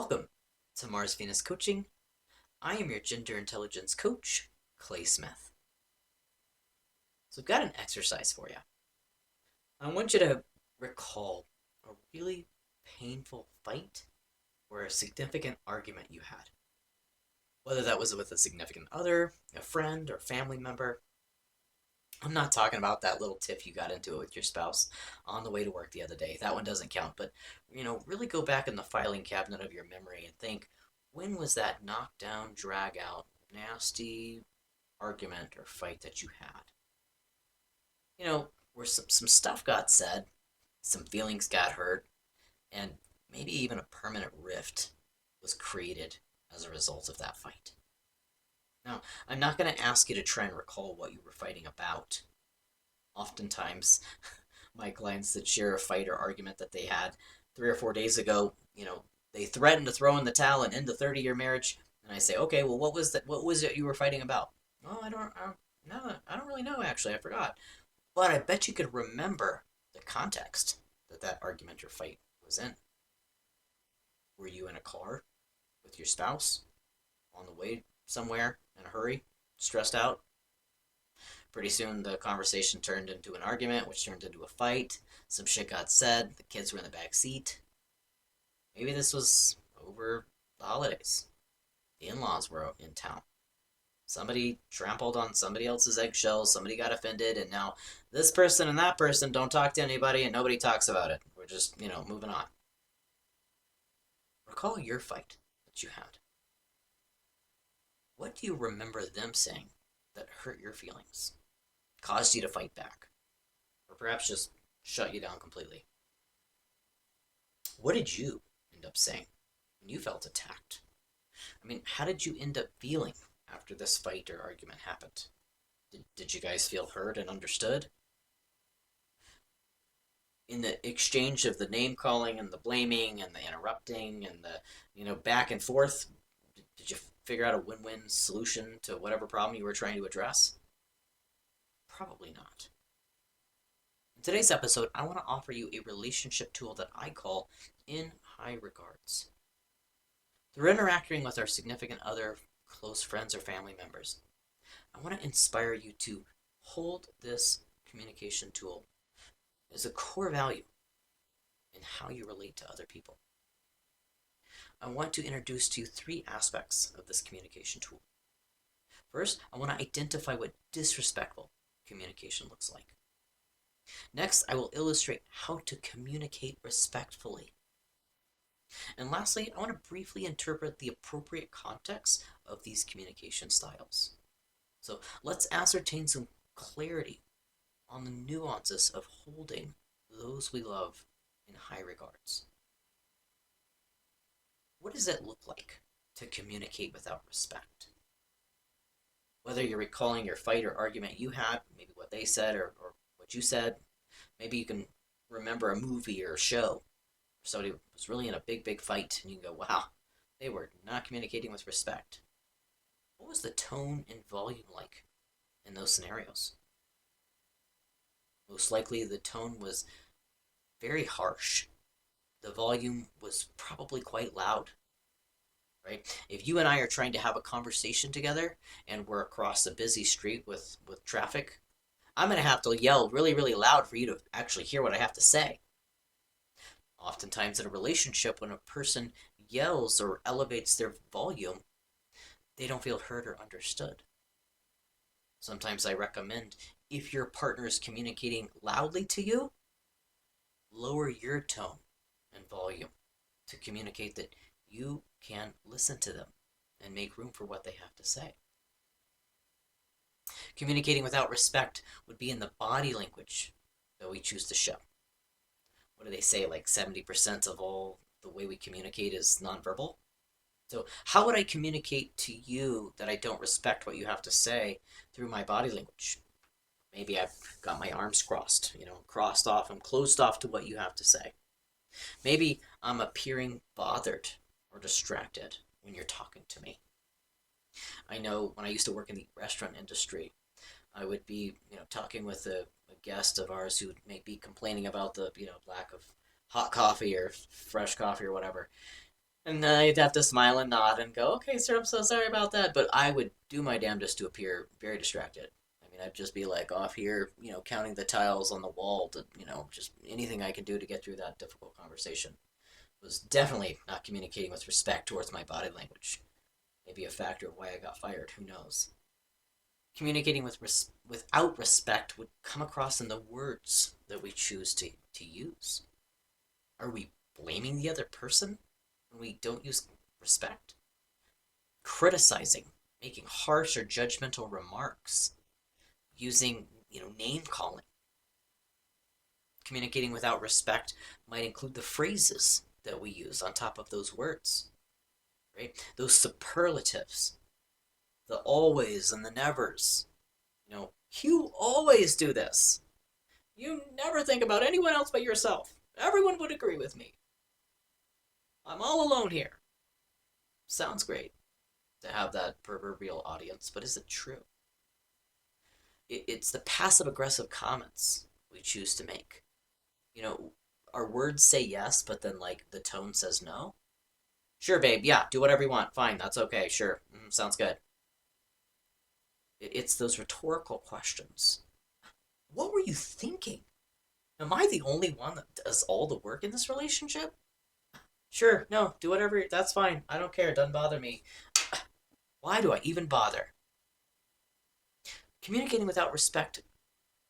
Welcome to Mars Venus Coaching. I am your gender intelligence coach, Clay Smith. So I've got an exercise for you. I want you to recall a really painful fight or a significant argument you had. Whether that was with a significant other, a friend, or family member. I'm not talking about that little tiff you got into it with your spouse on the way to work the other day. That one doesn't count. But, really go back in the filing cabinet of your memory and think, when was that knockdown, drag out, nasty argument or fight that you had? Where some stuff got said, some feelings got hurt, and maybe even a permanent rift was created as a result of that fight. Now, I'm not going to ask you to try and recall what you were fighting about. Oftentimes, my clients that share a fight or argument that they had 3 or 4 days ago, they threaten to throw in the towel and end a 30-year marriage. And I say, okay, well, what was that? What was it you were fighting about? Oh, I don't really know, actually. I forgot. But I bet you could remember the context that argument or fight was in. Were you in a car with your spouse on the way somewhere in a hurry, stressed out? Pretty soon the conversation turned into an argument, which turned into a fight. Some shit got said. The kids were in the back seat. Maybe this was over the holidays. The in-laws were in town. Somebody trampled on somebody else's eggshells. Somebody got offended, and now this person and that person don't talk to anybody, and nobody talks about it. We're just, moving on. Recall your fight that you had. What do you remember them saying that hurt your feelings, caused you to fight back, or perhaps just shut you down completely? What did you end up saying when you felt attacked? How did you end up feeling after this fight or argument happened? Did you guys feel heard and understood? In the exchange of the name calling and the blaming and the interrupting and the back and forth, did you figure out a win-win solution to whatever problem you were trying to address? Probably not. In today's episode, I want to offer you a relationship tool that I call In High Regards. Through interacting with our significant other, close friends, or family members, I want to inspire you to hold this communication tool as a core value in how you relate to other people. I want to introduce to you 3 aspects of this communication tool. First, I want to identify what disrespectful communication looks like. Next, I will illustrate how to communicate respectfully. And lastly, I want to briefly interpret the appropriate context of these communication styles. So let's ascertain some clarity on the nuances of holding those we love in high regards. What does it look like to communicate without respect? Whether you're recalling your fight or argument you had, maybe what they said or what you said, maybe you can remember a movie or a show where somebody was really in a big fight and you can go, wow, they were not communicating with respect. What was the tone and volume like in those scenarios? Most likely the tone was very harsh. The volume was probably quite loud, right? If you and I are trying to have a conversation together and we're across a busy street with traffic, I'm going to have to yell really, really loud for you to actually hear what I have to say. Oftentimes in a relationship, when a person yells or elevates their volume, they don't feel heard or understood. Sometimes I recommend, if your partner is communicating loudly to you, lower your tone and volume to communicate that you can listen to them and make room for what they have to say. Communicating without respect would be in the body language that we choose to show. What do they say? Like 70% of all the way we communicate is nonverbal. So how would I communicate to you that I don't respect what you have to say through my body language? Maybe I've got my arms crossed, crossed off. I'm closed off to what you have to say. Maybe I'm appearing bothered or distracted when you're talking to me. I know when I used to work in the restaurant industry, I would be, talking with a guest of ours who may be complaining about the, lack of hot coffee or fresh coffee or whatever. And I'd have to smile and nod and go, okay, sir, I'm so sorry about that. But I would do my damnedest to appear very distracted. I mean, I'd just be like off here, counting the tiles on the wall to, just anything I could do to get through that difficult conversation. Was definitely not communicating with respect towards my body language. Maybe a factor of why I got fired, who knows? Communicating without respect would come across in the words that we choose to use. Are we blaming the other person when we don't use respect? Criticizing, making harsh or judgmental remarks, using, name calling. Communicating without respect might include the phrases that we use on top of those words, right? Those superlatives, the always and the nevers. You always do this. You never think about anyone else but yourself. Everyone would agree with me. I'm all alone here. Sounds great to have that proverbial audience, but is it true? It's the passive aggressive comments we choose to make. You know, our words say yes, but then like the tone says no. Sure, babe. Yeah, do whatever you want. Fine, that's okay. Sure, sounds good. It's those rhetorical questions. What were you thinking? Am I the only one that does all the work in this relationship? Sure, no, do whatever. That's fine. I don't care. It doesn't bother me. Why do I even bother? Communicating without respect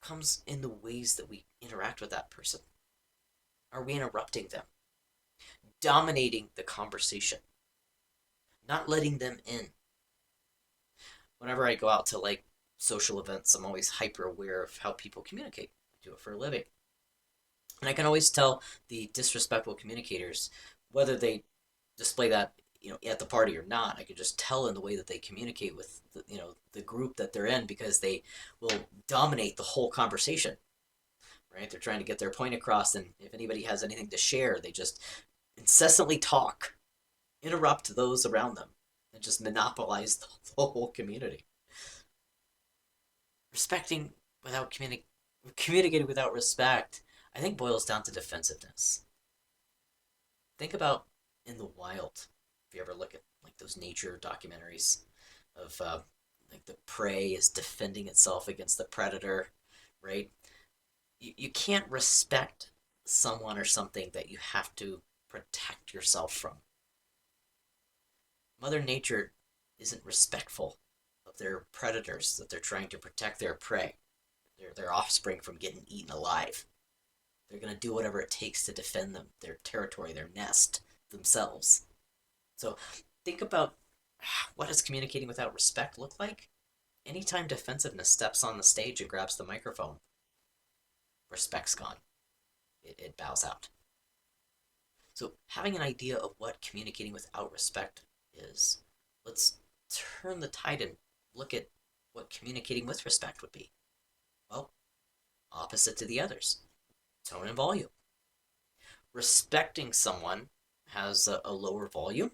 comes in the ways that we interact with that person. Are we interrupting them? Dominating the conversation? Not letting them in? Whenever I go out to like social events, I'm always hyper aware of how people communicate. I do it for a living. And I can always tell the disrespectful communicators whether they display that at the party or not. I can just tell in the way that they communicate with the group that they're in, because they will dominate the whole conversation, right? They're trying to get their point across, and if anybody has anything to share, they just incessantly talk, interrupt those around them, and just monopolize the whole community. Respecting without communicating without respect, I think boils down to defensiveness. Think about in the wild. If you ever look at like those nature documentaries of like the prey is defending itself against the predator, right? You can't respect someone or something that you have to protect yourself from. Mother Nature isn't respectful of their predators that they're trying to protect their prey, their offspring from getting eaten alive. They're going to do whatever it takes to defend them, their territory, their nest, themselves. So think about what does communicating without respect look like? Anytime defensiveness steps on the stage and grabs the microphone, respect's gone. It bows out. So having an idea of what communicating without respect is, let's turn the tide and look at what communicating with respect would be. Well, opposite to the others, tone and volume. Respecting someone has a lower volume.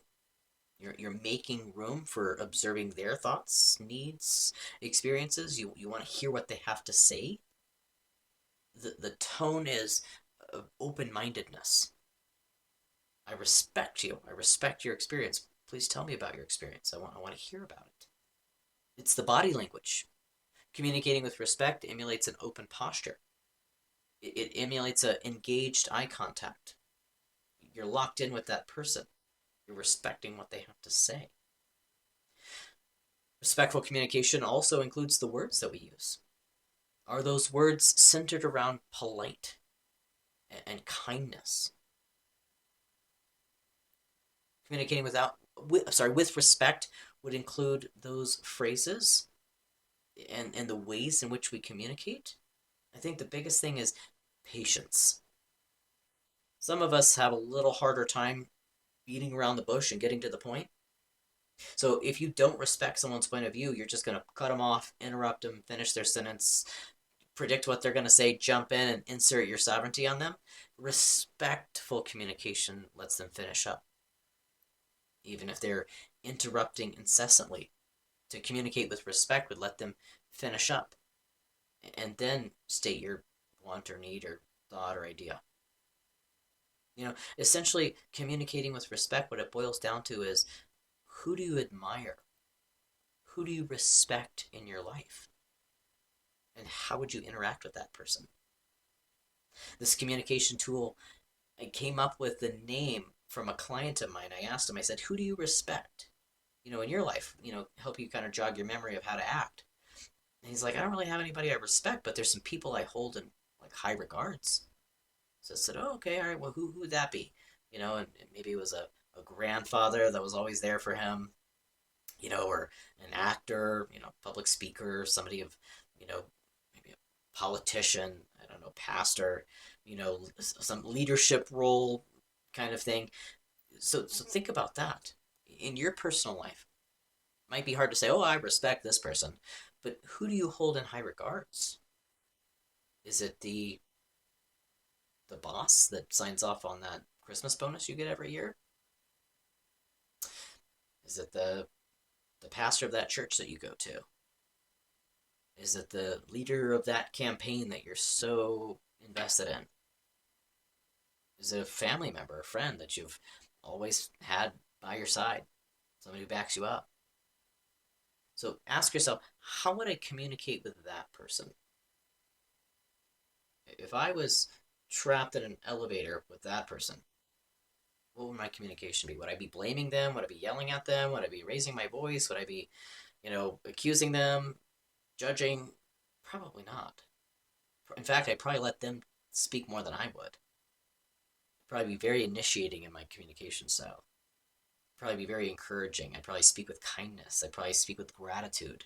You're making room for observing their thoughts, needs, experiences. You want to hear what they have to say. The tone is open mindedness. I respect you. I respect your experience. Please tell me about your experience. I want to hear about it. It's the body language. Communicating with respect emulates an open posture. It emulates a engaged eye contact. You're locked in with that person. You're respecting what they have to say. Respectful communication also includes the words that we use. Are those words centered around polite and kindness? Communicating with respect would include those phrases and the ways in which we communicate. I think the biggest thing is patience. Some of us have a little harder time beating around the bush and getting to the point. So if you don't respect someone's point of view, you're just going to cut them off, interrupt them, finish their sentence, predict what they're going to say, jump in and insert your sovereignty on them. Respectful communication lets them finish up, even if they're interrupting incessantly. To communicate with respect would let them finish up and then state your want or need or thought or idea. Essentially communicating with respect, what it boils down to is, who do you admire? Who do you respect in your life? And how would you interact with that person? This communication tool, I came up with the name from a client of mine. I asked him, I said, who do you respect, in your life, help you kind of jog your memory of how to act. And he's like, I don't really have anybody I respect, but there's some people I hold in like high regards. So I said, oh, okay, all right, well, who would that be? And maybe it was a grandfather that was always there for him, or an actor, public speaker, somebody of, maybe a politician, I don't know, pastor, some leadership role kind of thing. So think about that in your personal life. It might be hard to say, oh, I respect this person, but who do you hold in high regards? Is it the boss that signs off on that Christmas bonus you get every year? Is it the pastor of that church that you go to? Is it the leader of that campaign that you're so invested in? Is it a family member, a friend that you've always had by your side? Somebody who backs you up? So ask yourself, how would I communicate with that person? If I was trapped in an elevator with that person, what would my communication be? Would I be blaming them? Would I be yelling at them? Would I be raising my voice? Would I be, accusing them, judging? Probably not. In fact, I'd probably let them speak more than I would. I'd probably be very initiating in my communication style. I'd probably be very encouraging. I'd probably speak with kindness. I'd probably speak with gratitude.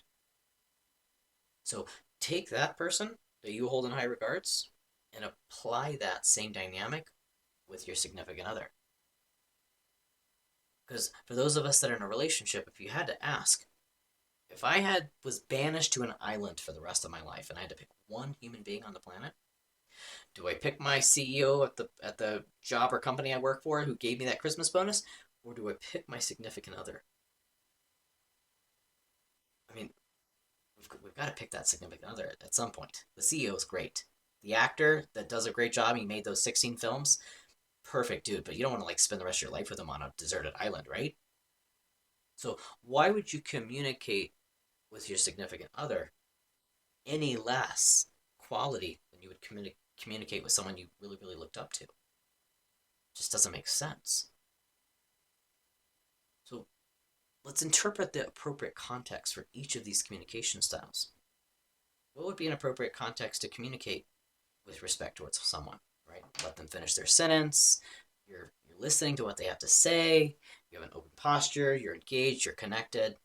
So take that person that you hold in high regards and apply that same dynamic with your significant other. Because for those of us that are in a relationship, if you had to ask, if I was banished to an island for the rest of my life and I had to pick one human being on the planet, do I pick my CEO at the job or company I work for who gave me that Christmas bonus, or do I pick my significant other? I mean, we've got to pick that significant other at some point. The CEO is great. The actor that does a great job, he made those 16 films, perfect dude, but you don't want to like spend the rest of your life with him on a deserted island, right? So why would you communicate with your significant other any less quality than you would communicate with someone you really, really looked up to? It just doesn't make sense. So let's interpret the appropriate context for each of these communication styles. What would be an appropriate context to communicate with respect towards someone, right? Let them finish their sentence. You're listening to what they have to say. You have an open posture. You're engaged. You're connected.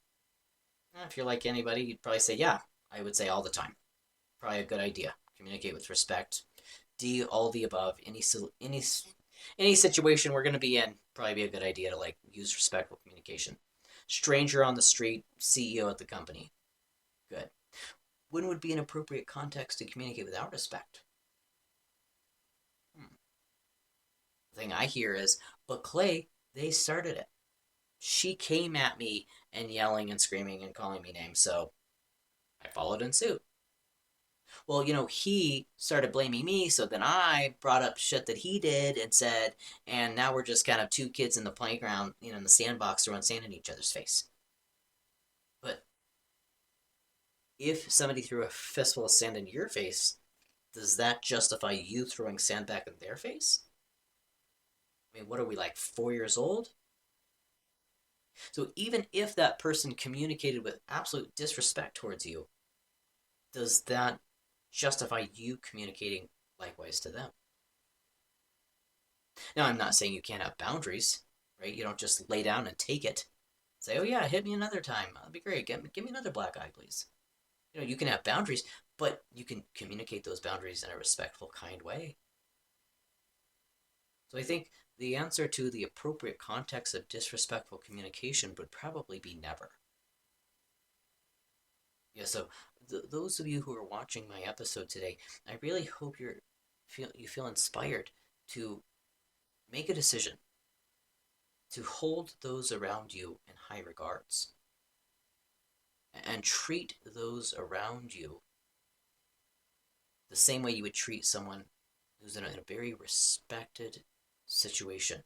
If you're like anybody, you'd probably say, yeah, I would say all the time. Probably a good idea. Communicate with respect. D, all the above. Any situation we're going to be in, probably be a good idea to like use respectful communication. Stranger on the street, CEO at the company. Good. When would be an appropriate context to communicate without respect? The thing I hear is, but Clay, they started it. She came at me and yelling and screaming and calling me names, so I followed in suit. Well, he started blaming me, so then I brought up shit that he did and said, and now we're just kind of two kids in the playground, in the sandbox throwing sand in each other's face. But if somebody threw a fistful of sand in your face, does that justify you throwing sand back in their face? I mean, what are we, like 4 years old? So even if that person communicated with absolute disrespect towards you, does that justify you communicating likewise to them? Now, I'm not saying you can't have boundaries, right? You don't just lay down and take it. Say, oh yeah, hit me another time. That'd be great. Give me another black eye, please. You can have boundaries, but you can communicate those boundaries in a respectful, kind way. So I think the answer to the appropriate context of disrespectful communication would probably be never. Yeah, so those of you who are watching my episode today, I really hope you feel inspired to make a decision to hold those around you in high regards and treat those around you the same way you would treat someone who's in a very respected situation.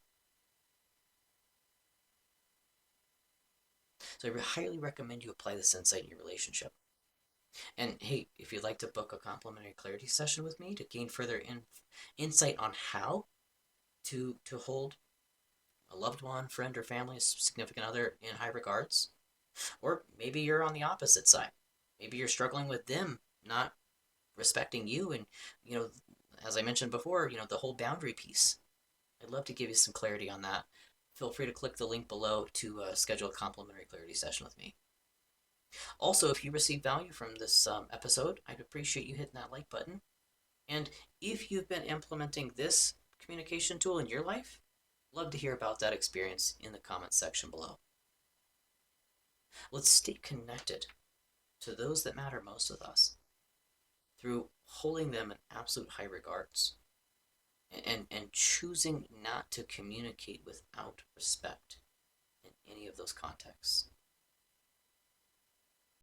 So I highly recommend you apply this insight in your relationship. And hey, if you'd like to book a complimentary clarity session with me to gain further insight on how to hold a loved one, friend, or family, significant other in high regards, or maybe you're on the opposite side. Maybe you're struggling with them not respecting you, and you know, as I mentioned before, the whole boundary piece. I'd love to give you some clarity on that. Feel free to click the link below to schedule a complimentary clarity session with me. Also, if you receive value from this episode, I'd appreciate you hitting that like button. And if you've been implementing this communication tool in your life, love to hear about that experience in the comments section below. Let's stay connected to those that matter most with us through holding them in absolute high regards and choosing not to communicate without respect in any of those contexts.